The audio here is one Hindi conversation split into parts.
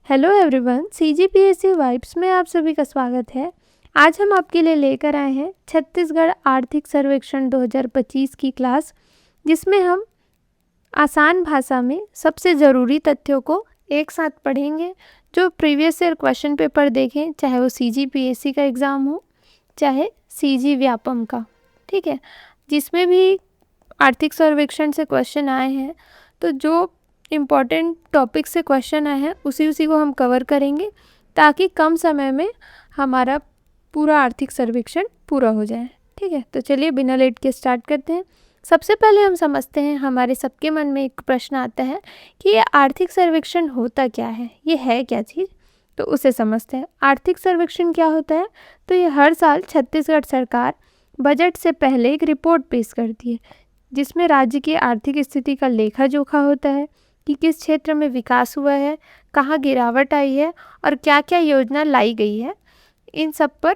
हेलो एवरीवन, सीजीपीएससी वाइब्स में आप सभी का स्वागत है। आज हम आपके लिए लेकर आए हैं छत्तीसगढ़ आर्थिक सर्वेक्षण 2025 की क्लास, जिसमें हम आसान भाषा में सबसे ज़रूरी तथ्यों को एक साथ पढ़ेंगे। जो प्रीवियस ईयर क्वेश्चन पेपर देखें, चाहे वो सीजीपीएससी का एग्ज़ाम हो चाहे सीजी व्यापम का, ठीक है, जिसमें भी आर्थिक सर्वेक्षण से क्वेश्चन आए हैं, तो जो इम्पॉर्टेंट टॉपिक से क्वेश्चन आए हैं उसी को हम कवर करेंगे, ताकि कम समय में हमारा पूरा आर्थिक सर्वेक्षण पूरा हो जाए। ठीक है, तो चलिए बिना लेट के स्टार्ट करते हैं। सबसे पहले हम समझते हैं, हमारे सबके मन में एक प्रश्न आता है कि ये आर्थिक सर्वेक्षण होता क्या है, ये है क्या चीज़, तो उसे समझते हैं। आर्थिक सर्वेक्षण क्या होता है, तो ये हर साल छत्तीसगढ़ सरकार बजट से पहले एक रिपोर्ट पेश करती है, जिसमें राज्य की आर्थिक स्थिति का लेखा जोखा होता है कि किस क्षेत्र में विकास हुआ है, कहाँ गिरावट आई है और क्या क्या योजना लाई गई है। इन सब पर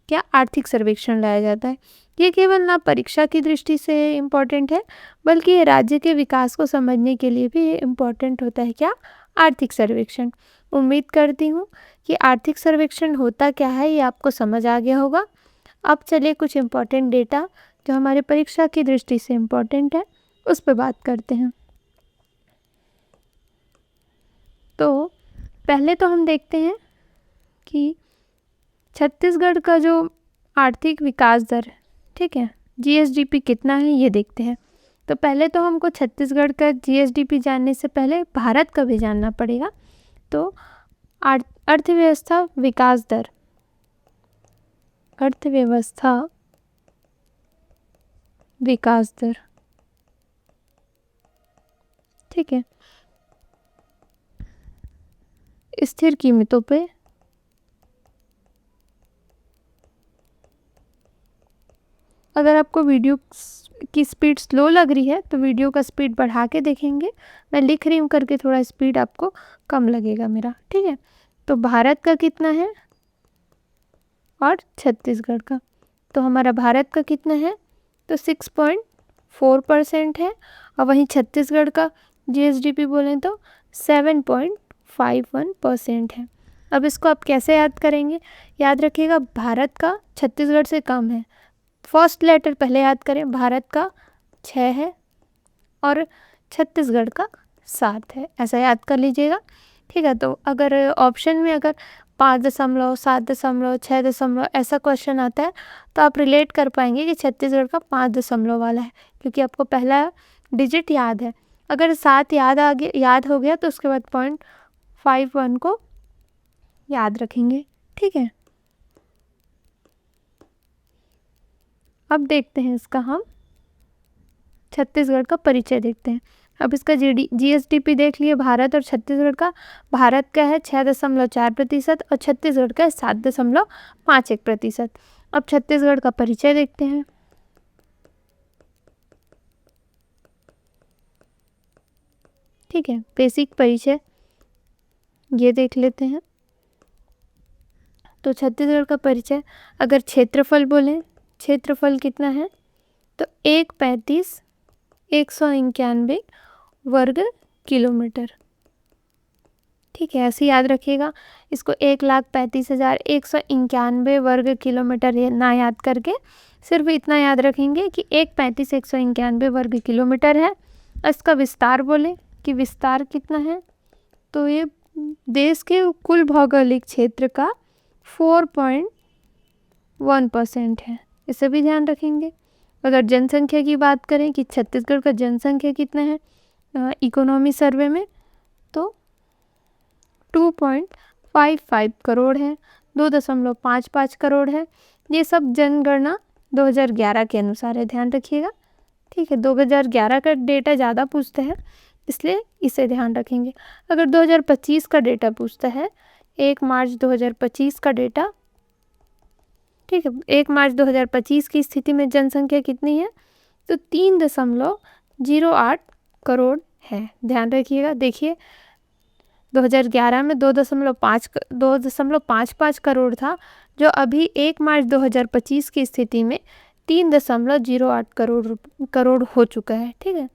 क्या आर्थिक सर्वेक्षण लाया जाता है। ये केवल ना परीक्षा की दृष्टि से इम्पोर्टेंट है, बल्कि ये राज्य के विकास को समझने के लिए भी इम्पोर्टेंट होता है। क्या आर्थिक सर्वेक्षण। उम्मीद करती हूँ कि आर्थिक सर्वेक्षण होता क्या है ये आपको समझ आ गया होगा। अब चलिए कुछ इम्पोर्टेंट डेटा जो हमारे परीक्षा की दृष्टि से इम्पोर्टेंट है उस पर बात करते हैं। तो पहले तो हम देखते हैं कि छत्तीसगढ़ का जो आर्थिक विकास दर, ठीक है, जीएसडीपी कितना है ये देखते हैं। तो पहले तो हमको छत्तीसगढ़ का जीएसडीपी जानने से पहले भारत का भी जानना पड़ेगा। तो अर्थव्यवस्था विकास दर, अर्थव्यवस्था विकास दर, ठीक है, स्थिर कीमतों पे अगर आपको वीडियो की स्पीड स्लो लग रही है तो वीडियो का स्पीड बढ़ा के देखेंगे। मैं लिख रही हूँ करके थोड़ा स्पीड आपको कम लगेगा मेरा, ठीक है। तो भारत का कितना है और छत्तीसगढ़ का, तो हमारा भारत का कितना है, तो 6.4% है, और वहीं छत्तीसगढ़ का जीएसडीपी बोलें तो 7.51% है। अब इसको आप कैसे याद करेंगे, याद रखिएगा भारत का छत्तीसगढ़ से कम है। फर्स्ट लेटर पहले याद करें, भारत का 6 है और छत्तीसगढ़ का 7 है, ऐसा याद कर लीजिएगा, ठीक है। तो अगर ऑप्शन में अगर 5.0, 7.0, 6.0 ऐसा क्वेश्चन आता है तो आप रिलेट कर पाएंगे कि छत्तीसगढ़ का 5 वाला है, क्योंकि आपको पहला डिजिट याद है। अगर 7 याद हो गया तो उसके बाद 0.51 को याद रखेंगे, ठीक है। अब देखते हैं इसका, हम छत्तीसगढ़ का परिचय देखते हैं। अब इसका जीएसडीपी देख लिए भारत और छत्तीसगढ़ का। भारत का है 6.4% और छत्तीसगढ़ का है 7.51%। अब छत्तीसगढ़ का परिचय देखते हैं। ठीक है, बेसिक परिचय ये देख लेते हैं। तो छत्तीसगढ़ का परिचय, अगर क्षेत्रफल बोलें, क्षेत्रफल कितना है, तो 135,191 वर्ग किलोमीटर, ठीक है, ऐसे याद रखिएगा। इसको 1,35,191 वर्ग किलोमीटर ना याद करके सिर्फ इतना याद रखेंगे कि 135,191 वर्ग किलोमीटर है। इसका विस्तार बोले कि विस्तार कितना है, तो ये देश के कुल भौगोलिक क्षेत्र का 4.1% है, इसे भी ध्यान रखेंगे। अगर जनसंख्या की बात करें कि छत्तीसगढ़ का जनसंख्या कितना है इकोनॉमी सर्वे में, तो 2.55 करोड़ है, 2.55 करोड़ है। ये सब जनगणना 2011 के अनुसार है, ध्यान रखिएगा, ठीक है। 2011 का डेटा ज़्यादा पूछता है, इसलिए इसे ध्यान रखेंगे। अगर 2025 का डेटा पूछता है, 1 मार्च 2025 का डेटा, ठीक है, 1 मार्च 2025 की स्थिति में जनसंख्या कितनी है, तो 3.08 करोड़ है, ध्यान रखिएगा। देखिए 2011 में 2.55 करोड़ था, जो अभी 1 मार्च 2025 की स्थिति में 3.08 करोड़ हो चुका है, ठीक है।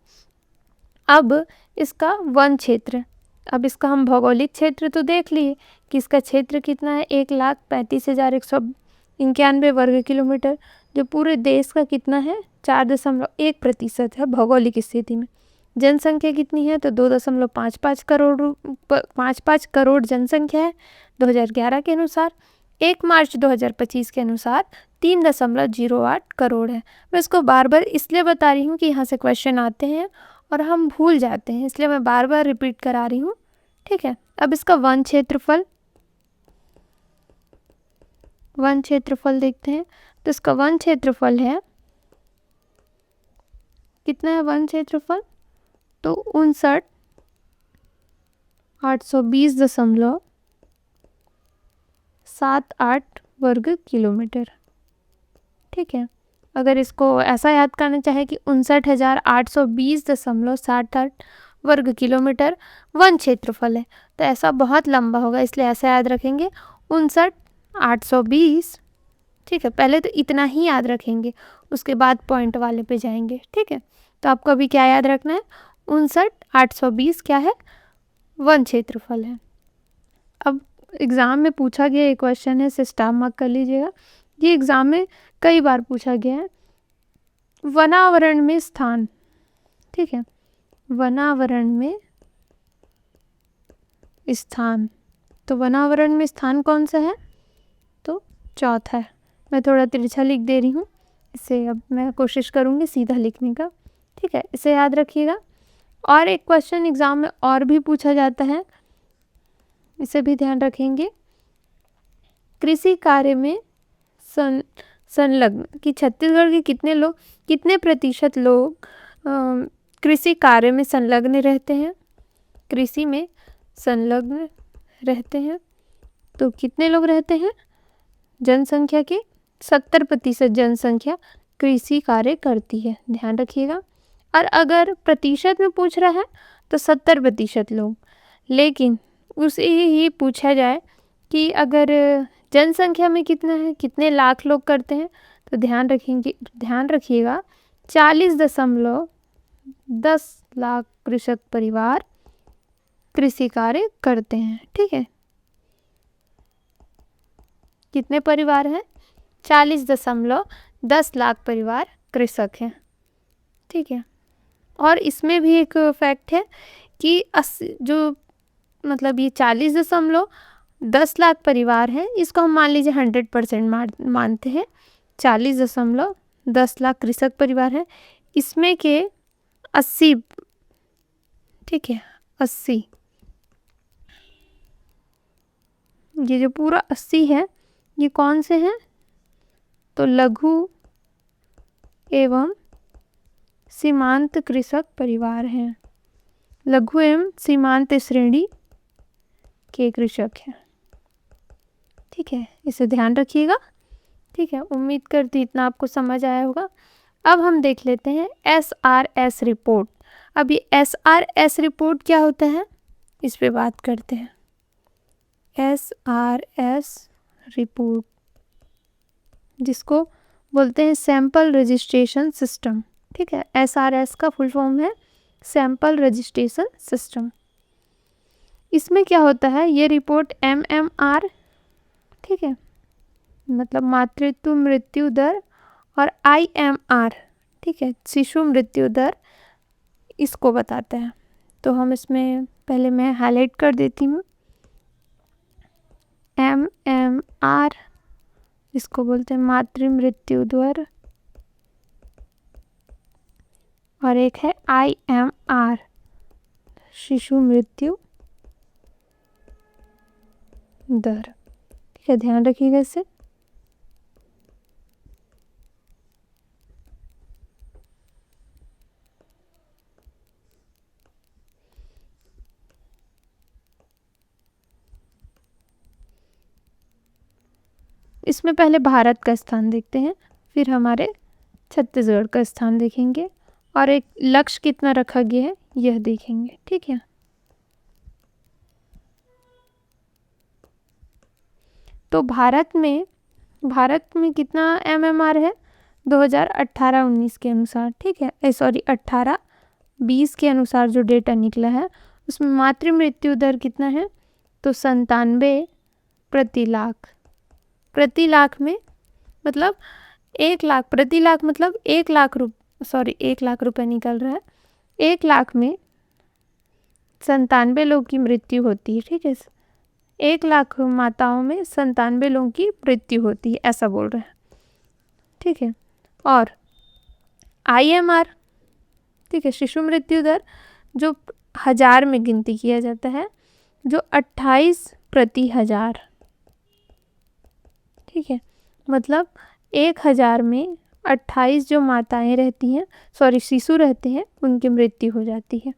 अब इसका वन क्षेत्र, अब इसका हम भौगोलिक क्षेत्र तो देख लिए कि इसका क्षेत्र कितना है, 1,35,191 वर्ग किलोमीटर, जो पूरे देश का कितना है 4.1% है भौगोलिक स्थिति में। जनसंख्या कितनी है तो 2.55 करोड़ 55 करोड़ जनसंख्या है 2011 के अनुसार। 1 मार्च 2025 के अनुसार 3.08 करोड़ है। मैं इसको बार बार इसलिए बता रही हूँ कि यहाँ से क्वेश्चन आते हैं और हम भूल जाते हैं, इसलिए मैं बार बार रिपीट करा रही हूँ, ठीक है। अब इसका वन क्षेत्रफल देखते हैं। तो इसका वन क्षेत्रफल है, कितना है वन क्षेत्रफल, तो 59,820.78 वर्ग किलोमीटर, ठीक है। अगर इसको ऐसा याद करना चाहे कि 59,820.68 वर्ग किलोमीटर वन क्षेत्रफल है, तो ऐसा बहुत लंबा होगा, इसलिए ऐसा याद रखेंगे 59,820, ठीक है। पहले तो इतना ही याद रखेंगे, उसके बाद पॉइंट वाले पे जाएंगे, ठीक है। तो आपको अभी क्या याद रखना है, 59,820 क्या है, वन क्षेत्रफल है। अब एग्ज़ाम में पूछा गया एक क्वेश्चन है, इसे स्टार मार्क कर लीजिएगा, ये एग्ज़ाम में कई बार पूछा गया है। वनावरण में स्थान, ठीक है, वनावरण में स्थान, तो वनावरण में स्थान कौन सा है, तो चौथा है। मैं थोड़ा तिरछा लिख दे रही हूँ, इसे अब मैं कोशिश करूँगी सीधा लिखने का, ठीक है, इसे याद रखिएगा। और एक क्वेश्चन एग्ज़ाम में और भी पूछा जाता है, इसे भी ध्यान रखेंगे। कृषि कार्य में संलग्न कि छत्तीसगढ़ के कितने प्रतिशत लोग कृषि कार्य में संलग्न रहते हैं, कृषि में संलग्न रहते हैं, तो कितने लोग रहते हैं, जनसंख्या के 70% जनसंख्या कृषि कार्य करती है, ध्यान रखिएगा। और अगर प्रतिशत में पूछ रहा है तो 70% लोग, लेकिन उसे ही पूछा जाए कि अगर जनसंख्या में कितना है, कितने लाख लोग करते हैं, तो ध्यान रखिएगा 40.10 लाख कृषक परिवार कृषि कार्य करते हैं, ठीक है। कितने परिवार हैं, 40.10 लाख परिवार कृषक हैं, ठीक है। और इसमें भी एक फैक्ट है कि जो मतलब ये 40.10 लाख परिवार हैं, इसको हम मान लीजिए 100% मानते हैं, 40.10 लाख कृषक परिवार हैं, इसमें के 80, ठीक है, 80, ये जो पूरा 80 है ये कौन से हैं, तो लघु एवं सीमांत कृषक परिवार हैं, लघु एवं सीमांत श्रेणी के कृषक हैं, ठीक है, इसे ध्यान रखिएगा, ठीक है। उम्मीद करती इतना आपको समझ आया होगा। अब हम देख लेते हैं SRS रिपोर्ट। अब ये SRS रिपोर्ट क्या होता है, इस पे बात करते हैं। SRS रिपोर्ट, जिसको बोलते हैं सैंपल रजिस्ट्रेशन सिस्टम, ठीक है। SRS का फुल फॉर्म है सैंपल रजिस्ट्रेशन सिस्टम। इसमें क्या होता है, ये रिपोर्ट MMR, ठीक है, मतलब मातृत्व मृत्यु दर, और IMR, ठीक है, शिशु मृत्यु दर, इसको बताता है। तो हम इसमें पहले मैं हाईलाइट कर देती हूँ, MMR इसको बोलते हैं मातृ मृत्यु दर, और एक है IMR शिशु मृत्यु दर, ठीक है, ध्यान रखिएगा इससे। इसमें पहले भारत का स्थान देखते हैं, फिर हमारे छत्तीसगढ़ का स्थान देखेंगे, और एक लक्ष्य कितना रखा गया है यह देखेंगे, ठीक है। तो भारत में कितना MMR है 2018-19 के अनुसार, ठीक है, 18-20 के अनुसार जो डेटा निकला है उसमें मातृ मृत्यु दर कितना है, तो 97 प्रति लाख। प्रति लाख में मतलब 1 लाख, प्रति लाख मतलब 1 लाख रुपए निकल रहा है। 1 लाख में 97 लोगों की मृत्यु होती है, ठीक है। 1 लाख माताओं में 97 लोगों की मृत्यु होती है, ऐसा बोल रहे हैं, ठीक है। और IMR, ठीक है, शिशु मृत्यु दर जो 1000 में गिनती किया जाता है, जो 28 प्रति 1000, ठीक है। मतलब 1000 में 28 जो माताएं रहती हैं, शिशु रहते हैं, उनकी मृत्यु हो जाती है।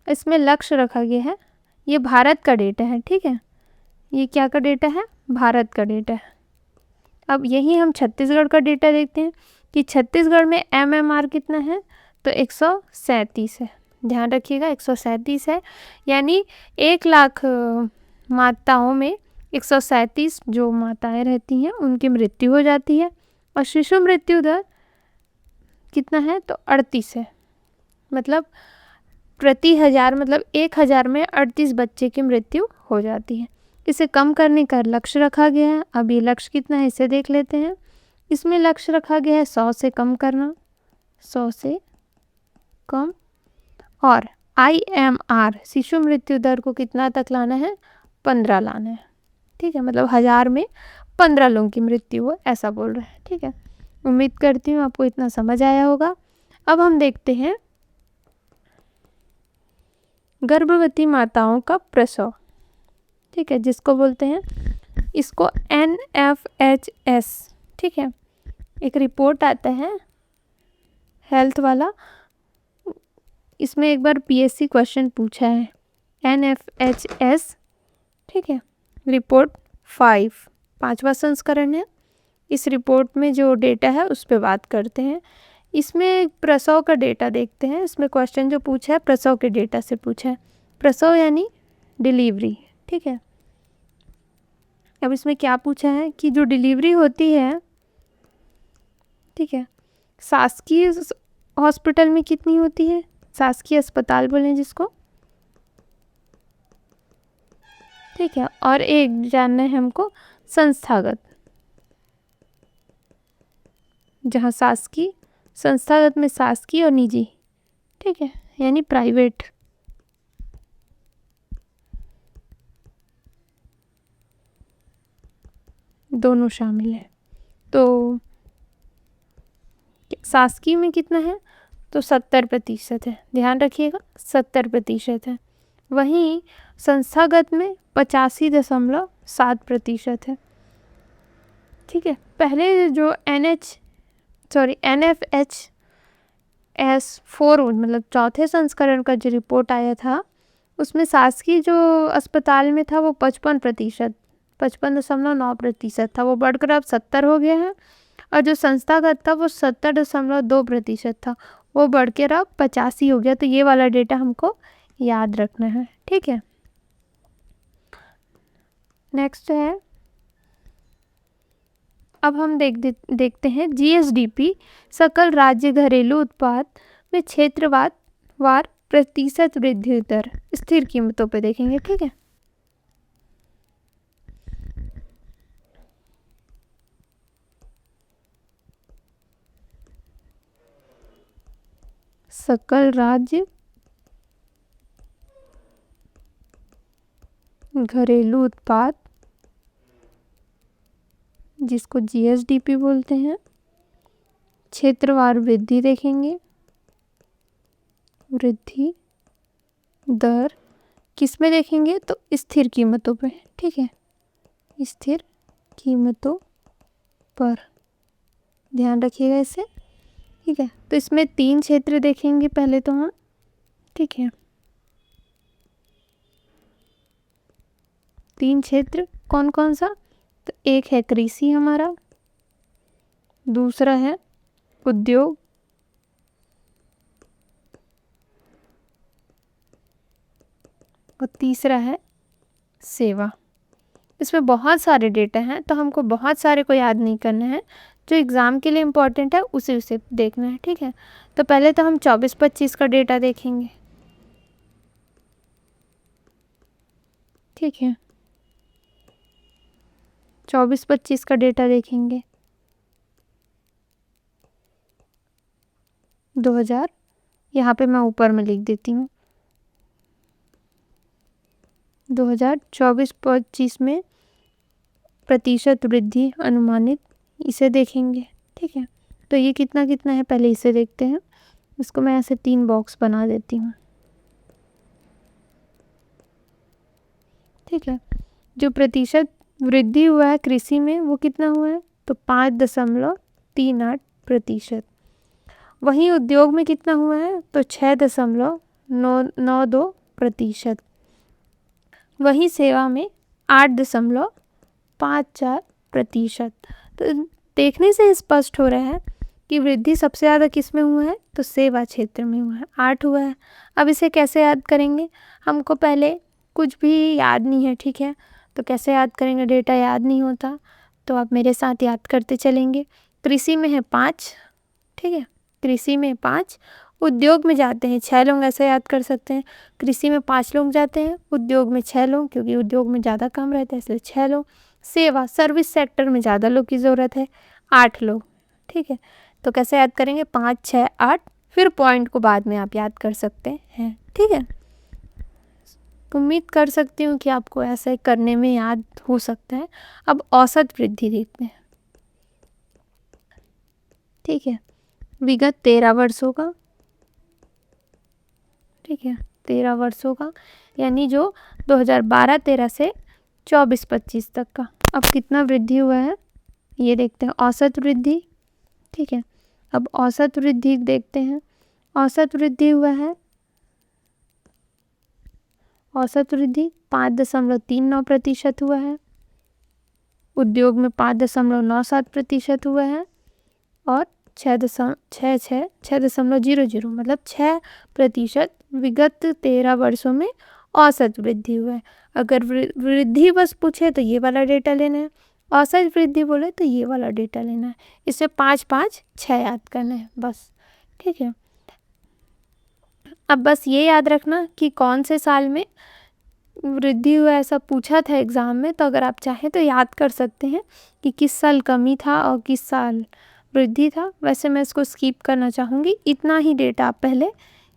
इसमें लक्ष्य रखा गया है, ये भारत का डेटा है, ठीक है। ये क्या का डेटा है, भारत का डेटा है। अब यही हम छत्तीसगढ़ का डेटा देखते हैं कि छत्तीसगढ़ में MMR कितना है, तो 137 है। ध्यान रखिएगा 137 है, यानी 1 लाख माताओं में 137 जो माताएं रहती हैं उनकी मृत्यु हो जाती है। और शिशु मृत्यु दर कितना है, तो 38 है। मतलब प्रति 1000 मतलब 1000 में 38 बच्चे की मृत्यु हो जाती है। इसे कम करने का लक्ष्य रखा गया है। अब ये लक्ष्य कितना है इसे देख लेते हैं। इसमें लक्ष्य रखा गया है 100 से कम करना, 100 से कम। और IMR शिशु मृत्यु दर को कितना तक लाना है, 15 लाना है, ठीक है। मतलब 1000 में 15 लोगों की मृत्यु हो, ऐसा बोल रहे हैं, ठीक है। उम्मीद करती हूँ आपको इतना समझ आया होगा। अब हम देखते हैं गर्भवती माताओं का प्रसव, ठीक है, जिसको बोलते हैं इसको NFHS, ठीक है। एक रिपोर्ट आता है हेल्थ वाला, इसमें एक बार PSC क्वेश्चन पूछा है NFHS, ठीक है। रिपोर्ट 5वां संस्करण है। इस रिपोर्ट में जो डेटा है उस पर बात करते हैं। इसमें प्रसव का डेटा देखते हैं। इसमें क्वेश्चन जो पूछा है प्रसव के डेटा से पूछा है। प्रसव यानी डिलीवरी, ठीक है। अब इसमें क्या पूछा है कि जो डिलीवरी होती है, ठीक है, शासकीय हॉस्पिटल में कितनी होती है, शासकीय अस्पताल बोलें जिसको, ठीक है। और एक जानना है हमको संस्थागत, जहाँ शासकीय, संस्थागत में शासकीय और निजी, ठीक है, यानी प्राइवेट। दोनों शामिल है। तो शासकीय में कितना है, तो 70% है। ध्यान रखिएगा 70% है। वहीं संस्थागत में 85.7% है, ठीक है। पहले जो NFHS4 मतलब चौथे संस्करण का जो रिपोर्ट आया था, उसमें शासकीय जो अस्पताल में था वो 55.9% था। वो बढ़कर अब 70 हो गया है। और जो संस्थागत था वो 70.2% था, वो बढ़कर अब 85 हो गया। तो ये वाला डेटा हमको याद रखना है, ठीक है। नेक्स्ट है, अब हम देखते हैं GSDP सकल राज्य घरेलू उत्पाद में क्षेत्रवार प्रतिशत वृद्धि दर स्थिर कीमतों पे देखेंगे, ठीक है। सकल राज्य घरेलू उत्पाद जिसको GSDP बोलते हैं, क्षेत्रवार वृद्धि देखेंगे, वृद्धि दर किस में देखेंगे, तो स्थिर कीमतों पे, ठीक है, स्थिर कीमतों पर ध्यान रखिएगा इसे, ठीक है। तो इसमें 3 क्षेत्र देखेंगे पहले तो हम, ठीक है। 3 क्षेत्र कौन कौन सा, तो एक है कृषि हमारा, दूसरा है उद्योग, और तीसरा है सेवा। इसमें बहुत सारे डेटा हैं, तो हमको बहुत सारे को याद नहीं करना है। जो एग्ज़ाम के लिए इम्पोर्टेंट है उसे देखना है, ठीक है। तो पहले तो हम 24-25 का डेटा देखेंगे। ठीक है। 24-25 का डेटा देखेंगे। 2000 यहाँ पे मैं ऊपर में लिख देती हूँ। 2024-25 में प्रतिशत वृद्धि अनुमानित, इसे देखेंगे। ठीक है, तो ये कितना कितना है पहले इसे देखते हैं। इसको मैं ऐसे 3 बॉक्स बना देती हूँ। ठीक है, जो प्रतिशत वृद्धि हुआ है कृषि में वो कितना हुआ है, तो 5.38%। वहीं उद्योग में कितना हुआ है, तो 6.92%। वहीं सेवा में 8.54%। तो देखने से स्पष्ट हो रहा है कि वृद्धि सबसे ज़्यादा किस में हुआ है, तो सेवा क्षेत्र में हुआ है, 8 हुआ है। अब इसे कैसे याद करेंगे, हमको पहले कुछ भी याद नहीं है। ठीक है, तो कैसे याद करेंगे, डेटा याद नहीं होता, तो आप मेरे साथ याद करते चलेंगे। कृषि में है 5, ठीक है, कृषि में 5। उद्योग में जाते हैं 6 लोग, ऐसे याद कर सकते हैं। कृषि में 5 लोग जाते हैं, उद्योग में 6 लोग, क्योंकि उद्योग में ज़्यादा काम रहता है इसलिए 6 लोग। सेवा सर्विस सेक्टर में ज़्यादा लोग की ज़रूरत है, 8 लोग। ठीक है, तो कैसे याद करेंगे, 5, 6, 8, फिर पॉइंट को बाद में आप याद कर सकते हैं। ठीक है, उम्मीद कर सकती हूँ कि आपको ऐसे करने में याद हो सकता है। अब औसत वृद्धि देखते हैं। ठीक है, विगत 13 वर्षों का, ठीक है, 13 वर्षों का, यानी जो 2012-13 से 24-25 तक का। अब कितना वृद्धि हुआ है ये देखते हैं, औसत वृद्धि। ठीक है, अब औसत वृद्धि देखते हैं। औसत वृद्धि हुआ है, औसत वृद्धि 5.39% हुआ है। उद्योग में 5.97% हुआ है और 6.00 मतलब 6% विगत 13 वर्षों में औसत वृद्धि हुआ है। अगर वृद्धि बस पूछे तो ये वाला डेटा लेना है, औसत वृद्धि बोले तो ये वाला डेटा लेना है। इससे 5, 5, 6 याद करना है बस। ठीक है, अब बस ये याद रखना कि कौन से साल में वृद्धि हुआ, ऐसा पूछा था एग्ज़ाम में, तो अगर आप चाहें तो याद कर सकते हैं कि किस साल कमी था और किस साल वृद्धि था। वैसे मैं इसको स्किप करना चाहूँगी, इतना ही डेटा आप पहले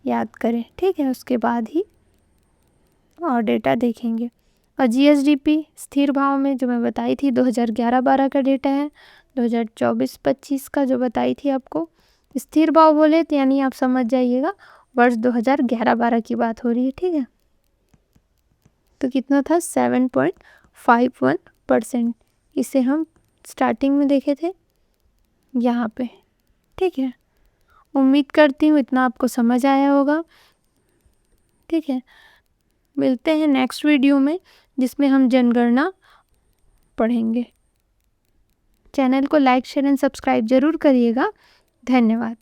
याद करें। ठीक है, उसके बाद ही और डेटा देखेंगे। और जीएसडीपी स्थिर भाव में जो मैं बताई थी 2011-12 का डेटा है। 2024-25 का जो बताई थी आपको, स्थिर भाव बोले तो यानी आप समझ जाइएगा वर्ष 2011-12 की बात हो रही है। ठीक है, तो कितना था, 7.51%। इसे हम स्टार्टिंग में देखे थे यहाँ पे। ठीक है, उम्मीद करती हूँ इतना आपको समझ आया होगा। ठीक है, मिलते हैं नेक्स्ट वीडियो में जिसमें हम जनगणना पढ़ेंगे। चैनल को लाइक, शेयर एंड सब्सक्राइब जरूर करिएगा। धन्यवाद।